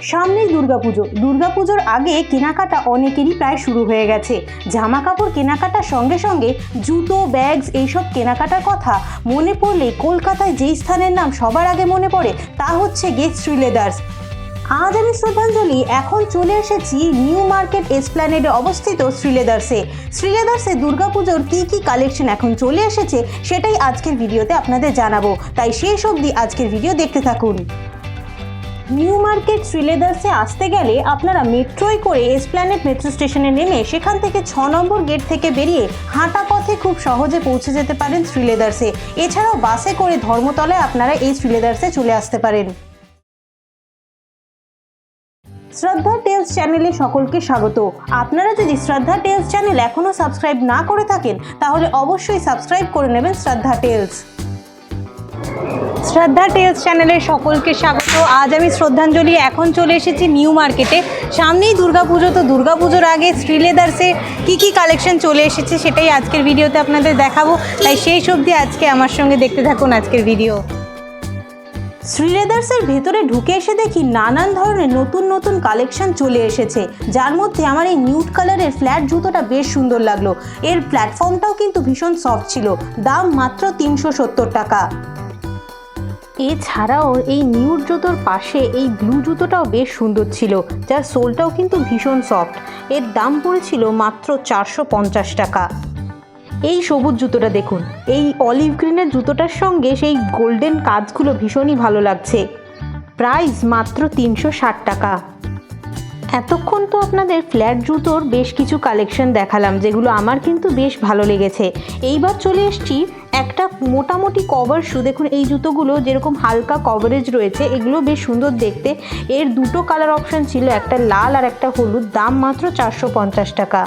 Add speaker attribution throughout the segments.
Speaker 1: সামনেই দুর্গাপুজোর আগে কেনাকাটা অনেকেরই প্রায় শুরু হয়ে গেছে। জামা কাপড় কেনাকাটার সঙ্গে সঙ্গে জুতো, ব্যাগস এইসব কেনাকাটার কথা মনে পড়লে কলকাতায় যেই স্থানের নাম সবার আগে মনে পড়ে তা হচ্ছে গিয়ে শ্রীলেদার্স। আজ আমি শ্রদ্ধাঞ্জলি এখন চলে এসেছি নিউ মার্কেট এসপ্ল্যানেডে অবস্থিত শ্রীলেদার্সে দুর্গাপুজোর কী কালেকশন এখন চলে এসেছে সেটাই আজকের ভিডিওতে আপনাদের জানাবো, তাই শেষ অবধি আজকের ভিডিও দেখতে থাকুন। নিউ মার্কেট শ্রীলেদার্সে আসতে গেলে আপনারা মেট্রোয় করে এসপ্ল্যানেড মেট্রো স্টেশনে নেমে সেখান থেকে 6 নম্বর গেট থেকে বেরিয়ে হাঁটা পথে খুব সহজে পৌঁছে যেতে পারেন শ্রীলেদার্সে। এছাড়াও বাসে করে ধর্মতলায় আপনারা এই শ্রীলেদার্সে চলে আসতে পারেন। শ্রদ্ধা টেলস চ্যানেলে সকলকে স্বাগত। আপনারা যদি শ্রদ্ধা টেলস চ্যানেল এখনও সাবস্ক্রাইব না করে থাকেন তাহলে অবশ্যই সাবস্ক্রাইব করে নেবেন শ্রদ্ধা টেলস চ্যানেলে সকলকে স্বাগত। আজ আমি শ্রদ্ধাঞ্জলি এখন চলে এসেছি নিউ মার্কেটে। সামনেই দুর্গাপুজো, তো দুর্গাপুজোর আগে শ্রীলেদার্সে কী কালেকশন চলে এসেছে সেটাই আজকের ভিডিওতে আপনাদের দেখাবো, তাই সেই অবধি আজকে আমার সঙ্গে দেখতে থাকুন আজকের ভিডিও। শ্রীলেদার্সের ভেতরে ঢুকে এসে দেখি নানান ধরনের নতুন কালেকশন চলে এসেছে, যার মধ্যে আমার এই নিউড কালারের ফ্ল্যাট জুতোটা বেশ সুন্দর লাগলো। এর প্ল্যাটফর্মটাও কিন্তু ভীষণ সফট ছিল, দাম মাত্র 370 টাকা। এছাড়াও এই নিউড জুতোর পাশে এই ব্লু জুতোটাও বেশ সুন্দর ছিল, যার সোলটাও কিন্তু ভীষণ সফট। এর দাম পড়েছিল মাত্র 450 টাকা। এই সবুজ জুতোটা দেখুন, এই অলিভ গ্রিনের জুতোটার সঙ্গে সেই গোল্ডেন কাজগুলো ভীষণই ভালো লাগছে। প্রাইস মাত্র 360 টাকা। এতক্ষণ তো আপনাদের ফ্ল্যাট জুতোর বেশ কিছু কালেকশন দেখালাম, যেগুলো আমার কিন্তু বেশ ভালো লেগেছে। এইবার চলে এসেছি একটা মোটামুটি কভার শু। দেখুন এই জুতোগুলো যেরকম হালকা কভারেজ রয়েছে, এগুলো বেশ সুন্দর দেখতে। এর দুটো কালার অপশান ছিল, একটা লাল আর একটা হলুদ, দাম মাত্র 450 টাকা।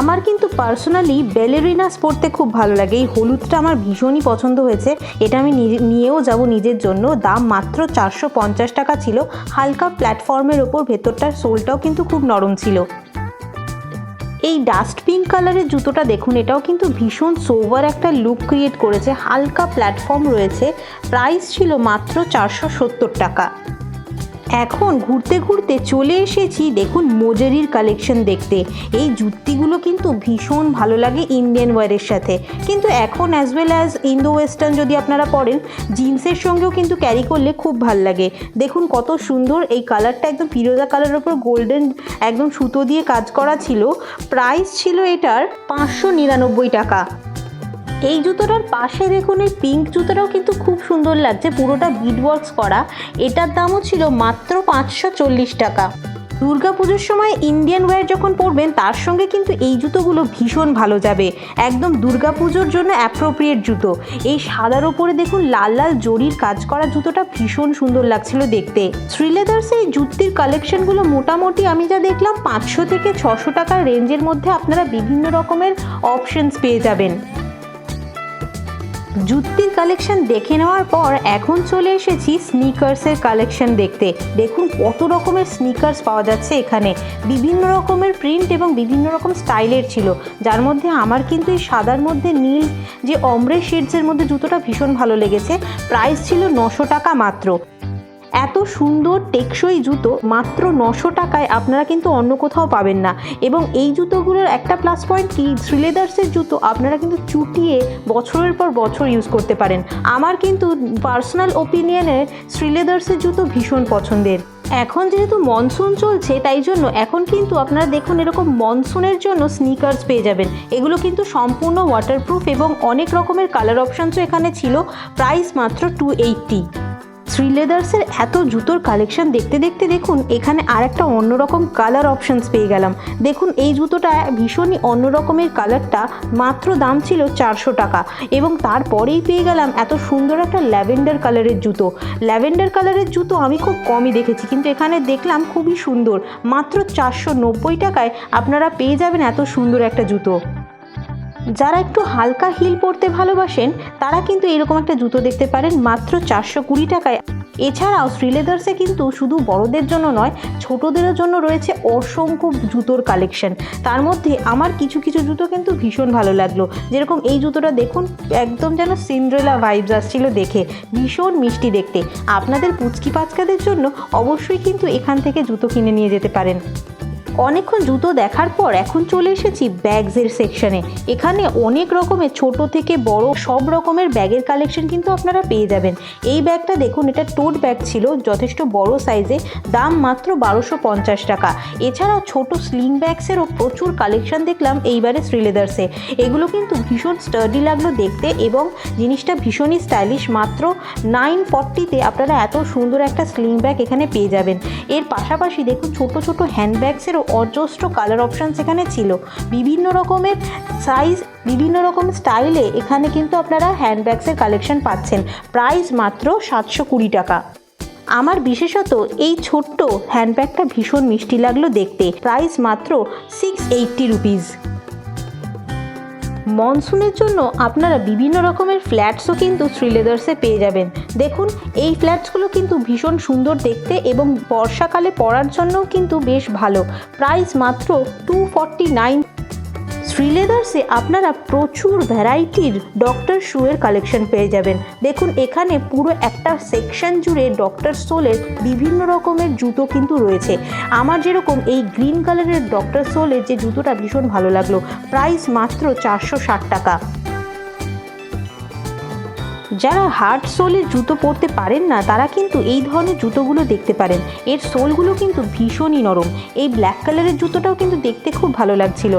Speaker 1: আমার কিন্তু পার্সোনালি ব্যালেরিনাস পরতে খুব ভালো লাগে, এই হলুদটা আমার ভীষণই পছন্দ হয়েছে, এটা আমি নিয়েও যাব নিজের জন্য। দাম মাত্র 450 টাকা ছিল। হালকা প্ল্যাটফর্মের ওপর, ভেতরটার সোলটাও কিন্তু খুব নরম ছিল। এই ডাস্ট পিঙ্ক কালারের জুতোটা দেখুন, এটাও কিন্তু ভীষণ সোভার একটা লুক ক্রিয়েট করেছে, হালকা প্ল্যাটফর্ম রয়েছে। প্রাইস ছিল মাত্র 470 টাকা। এখন ঘুরতে ঘুরতে চলে এসেছি দেখুন মোজেরির কালেকশন দেখতে। এই জুতিগুলো কিন্তু ভীষণ ভালো লাগে ইন্ডিয়ান ওয়্যারের সাথে, কিন্তু এখন as well as Indo western যদি আপনারা পরেন, জিন্সের সঙ্গেও কিন্তু ক্যারি করলে খুব ভাল লাগে। দেখুন কত সুন্দর এই কালারটা, একদম ফিরোজা কালারের ওপর গোল্ডেন একদম সুতো দিয়ে কাজ করা ছিল। প্রাইস ছিল এটার 599 টাকা। এই জুতোটার পাশে দেখুন এই পিঙ্ক জুতোটাও কিন্তু খুব সুন্দর লাগছে, পুরোটা বিড ওয়ার্কস করা। এটার দামও ছিল মাত্র 540 টাকা। দুর্গাপুজোর সময় ইন্ডিয়ান ওয়্যার যখন পরবেন তার সঙ্গে কিন্তু এই জুতোগুলো ভীষণ ভালো যাবে, একদম দুর্গাপুজোর জন্য অ্যাপ্রোপ্রিয়েট জুতো। এই সাদার ওপরে দেখুন লাল লাল জরির কাজ করা জুতোটা ভীষণ সুন্দর লাগছিল দেখতে। শ্রীলেদার্সে এই জুতির কালেকশনগুলো মোটামুটি আমি যা দেখলাম 500 থেকে 600 টাকার রেঞ্জের মধ্যে আপনারা বিভিন্ন রকমের অপশনস পেয়ে যাবেন। জুতির কালেকশন দেখে নেওয়ার পর এখন চলে এসেছি স্নিকার্সের কালেকশন দেখতে। দেখুন কত রকমের স্নিকার্স পাওয়া যাচ্ছে এখানে, বিভিন্ন রকমের প্রিন্ট এবং বিভিন্ন রকম স্টাইলের ছিল, যার মধ্যে আমার কিন্তু এই সাদার মধ্যে নীল যে অমরে শেডসের মধ্যে জুতোটা ভীষণ ভালো লেগেছে। প্রাইস ছিল 900 টাকা মাত্র। এত সুন্দর টেকসই জুতো মাত্র 900 টাকায় আপনারা কিন্তু অন্য কোথাও পাবেন না। এবং এই জুতোগুলোর একটা প্লাস পয়েন্ট কি, শ্রীলেদার্সের জুতো আপনারা কিন্তু চুটিয়ে বছরের পর বছর ইউজ করতে পারেন। আমার কিন্তু পার্সোনাল ওপিনিয়নে শ্রীলেদার্সের জুতো ভীষণ পছন্দের। এখন যেহেতু মনসুন চলছে তাই জন্য এখন কিন্তু আপনারা দেখুন এরকম মনসুনের জন্য স্নিকার্স পেয়ে যাবেন। এগুলো কিন্তু সম্পূর্ণ ওয়াটারপ্রুফ এবং অনেক রকমের কালার অপশানসও এখানে ছিল। প্রাইস মাত্র 280। শ্রীলেদার্সের এত জুতোর কালেকশন দেখতে দেখতে দেখুন এখানে আর একটা অন্যরকম কালার অপশানস পেয়ে গেলাম। দেখুন এই জুতোটা ভীষণই অন্য রকমের কালারটা, মাত্র দাম ছিল 400 টাকা। এবং তারপরেই পেয়ে গেলাম এত সুন্দর একটা ল্যাভেন্ডার কালারের জুতো। ল্যাভেন্ডার কালারের জুতো আমি খুব কমই দেখেছি, কিন্তু এখানে দেখলাম খুবই সুন্দর। মাত্র 490 টাকায় আপনারা পেয়ে যাবেন এত সুন্দর একটা জুতো। যারা একটু হালকা হিল পরতে ভালোবাসেন তারা কিন্তু এরকম একটা জুতো দেখতে পারেন মাত্র 420 টাকায়। এছাড়াও শ্রীলেদার্সে কিন্তু শুধু বড়দের জন্য নয়, ছোটদেরও জন্য রয়েছে অসংখ্য জুতোর কালেকশন। তার মধ্যে আমার কিছু কিছু জুতো কিন্তু ভীষণ ভালো লাগলো। যেরকম এই জুতোটা দেখুন, একদম যেন সিন্ড্রেলা ভাইবস আসছিল দেখে, ভীষণ মিষ্টি দেখতে। আপনাদের পুচকি বাচ্চাদের জন্য অবশ্যই কিন্তু এখান থেকে জুতো কিনে নিয়ে যেতে পারেন। অনেকক্ষণ জুতো দেখার পর এখন চলে এসেছি ব্যাগসের সেকশনে। এখানে অনেক রকমের ছোট থেকে বড় সব রকমের ব্যাগের কালেকশন কিন্তু আপনারা পেয়ে যাবেন। এই ব্যাগটা দেখুন, এটা টোট ব্যাগ ছিল, যথেষ্ট বড় সাইজে, দাম মাত্র 1250 টাকা। এছাড়াও ছোট স্লিং ব্যাগসেরও প্রচুর কালেকশন দেখলাম এইবারে শ্রীলেদার্সে। এগুলো কিন্তু ভীষণ স্টার্ডি লাগলো দেখতে এবং জিনিসটা ভীষণই স্টাইলিশ। মাত্র 940-তে আপনারা এত সুন্দর একটা স্লিং ব্যাগ এখানে পেয়ে যাবেন। এর পাশাপাশি দেখুন ছোট ছোট হ্যান্ড ব্যাগসেরও অজস্র কালার অপশানস এখানে ছিল, বিভিন্ন রকমের সাইজ, বিভিন্ন রকমের স্টাইলে এখানে কিন্তু আপনারা হ্যান্ডব্যাগসের কালেকশন পাচ্ছেন। প্রাইস মাত্র 720 টাকা। আমার বিশেষত এই ছোট্ট হ্যান্ডব্যাগটা ভীষণ মিষ্টি লাগলো দেখতে, প্রাইস মাত্র 680 রুপিস। মনসুনের জন্য আপনারা বিভিন্ন রকমের ফ্ল্যাটসও কিন্তু শ্রীলেদার্সে পেয়ে যাবেন। দেখুন এই ফ্ল্যাটসগুলো কিন্তু ভীষণ সুন্দর দেখতে এবং বর্ষাকালে পরার জন্যও কিন্তু বেশ ভালো। প্রাইস মাত্র 249। শ্রীলেদার্সে আপনারা প্রচুর ভ্যারাইটির ডক্টর শুয়ের কালেকশন পেয়ে যাবেন। দেখুন এখানে পুরো একটা সেকশন জুড়ে ডক্টর সোলের বিভিন্ন রকমের জুতো কিন্তু রয়েছে। আমার যেরকম এই গ্রিন কালারের ডক্টর সোলের যে জুতোটা ভীষণ ভালো লাগলো, প্রাইস মাত্র 460 টাকা। যারা হার্ড সোলের জুতো পরতে পারেন না, তারা কিন্তু এই ধরনের জুতোগুলো দেখতে পারেন। এর সোলগুলো কিন্তু ভীষণই নরম। এই ব্ল্যাক কালারের জুতোটাও কিন্তু দেখতে খুব ভালো লাগছিল।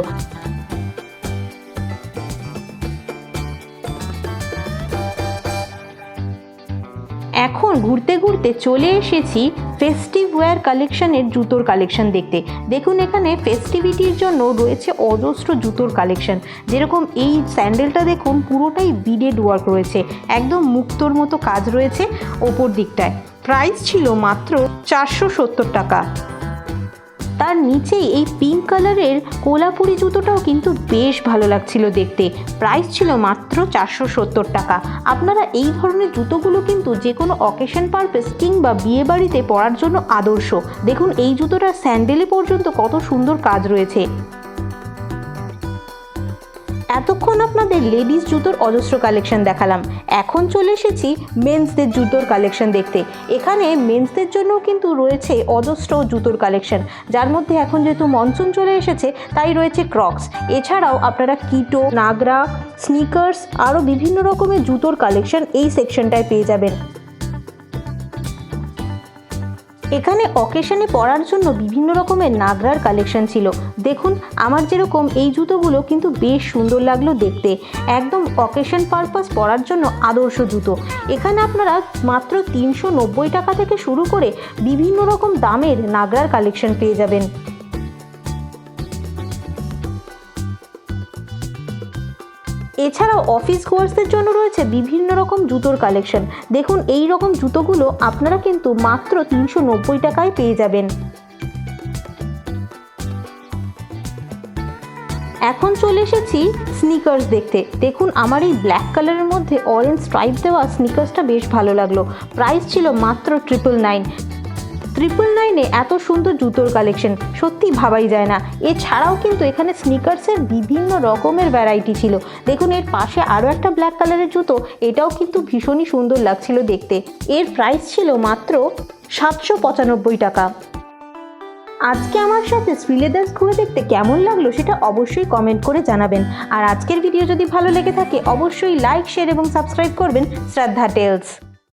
Speaker 1: এখন ঘুরতে ঘুরতে চলে এসেছি ফেস্টিভ ওয়্যার কালেকশনের জুতোর কালেকশন দেখতে। দেখুন এখানে ফেস্টিভিটির জন্য রয়েছে অজস্র জুতোর কালেকশন। যেরকম এই স্যান্ডেলটা দেখুন, পুরোটাই বিডেড ওয়ার্ক রয়েছে, একদম মুক্তোর মতো কাজ রয়েছে ওপর দিকটায়। প্রাইস ছিল মাত্র 470 টাকা। তার নিচেই এই পিঙ্ক কালারের কোলাপুরি জুতোটাও কিন্তু বেশ ভালো লাগছিল দেখতে, প্রাইস ছিল মাত্র 470 টাকা। আপনারা এই ধরনের জুতোগুলো কিন্তু যে কোনো অকেশন পারপাস কিংবা বিয়ে বাড়িতে পরার জন্য আদর্শ। দেখুন এই জুতোটার স্যান্ডেলে পর্যন্ত কত সুন্দর কাজ রয়েছে। এতক্ষণ আপনাদের লেডিস জুতোর অজস্র কালেকশন দেখালাম, এখন চলে এসেছি মেন্সদের জুতোর কালেকশন দেখতে। এখানে মেন্সদের জন্য কিন্তু রয়েছে অজস্র জুতোর কালেকশন, যার মধ্যে এখন যেহেতু মনসুন চলে এসেছে তাই রয়েছে ক্রক্স। এছাড়াও আপনারা কিটো, নাগরা, স্নিকার্স, আরও বিভিন্ন রকমের জুতোর কালেকশন এই সেকশনটায় পেয়ে যাবেন। এখানে অকেশনে পরার জন্য বিভিন্ন রকমের নাগরার কালেকশন ছিল। দেখুন আমার যেরকম এই জুতোগুলো কিন্তু বেশ সুন্দর লাগলো দেখতে, একদম অকেশন পারপাস পরার জন্য আদর্শ জুতো। এখানে আপনারা মাত্র 390 টাকা থেকে শুরু করে বিভিন্ন রকম দামের নাগরার কালেকশন পেয়ে যাবেন। এছাড়াও অফিস গোয়ার্সদের জন্য রয়েছে বিভিন্ন রকম জুতোর কালেকশন। দেখুন এই রকম জুতোগুলো আপনারা কিন্তু মাত্র 390 টাকায় পেয়ে যাবেন। এখন চলে এসেছি স্নিকার্স দেখতে। দেখুন আমার এই ব্ল্যাক কালারের মধ্যে অরেঞ্জ স্ট্রাইপ দেওয়া স্নিকার্সটা বেশ ভালো লাগলো, প্রাইস ছিল মাত্র 999। 999-এ এত সুন্দর জুতোর কালেকশন সত্যি ভাবাই যায় না। এছাড়াও কিন্তু এখানে স্নিকার্সের বিভিন্ন রকমের ভ্যারাইটি ছিল। দেখুন এর পাশে আরও একটা ব্ল্যাক কালারের জুতো, এটাও কিন্তু ভীষণই সুন্দর লাগছিল দেখতে। এর প্রাইস ছিল মাত্র 795 টাকা। আজকে আমার সাথে শ্রীলেদার্স ঘুরে দেখতে কেমন লাগলো সেটা অবশ্যই কমেন্ট করে জানাবেন। আর আজকের ভিডিও যদি ভালো লেগে থাকে অবশ্যই লাইক, শেয়ার এবং সাবস্ক্রাইব করবেন শ্রদ্ধা টেলস।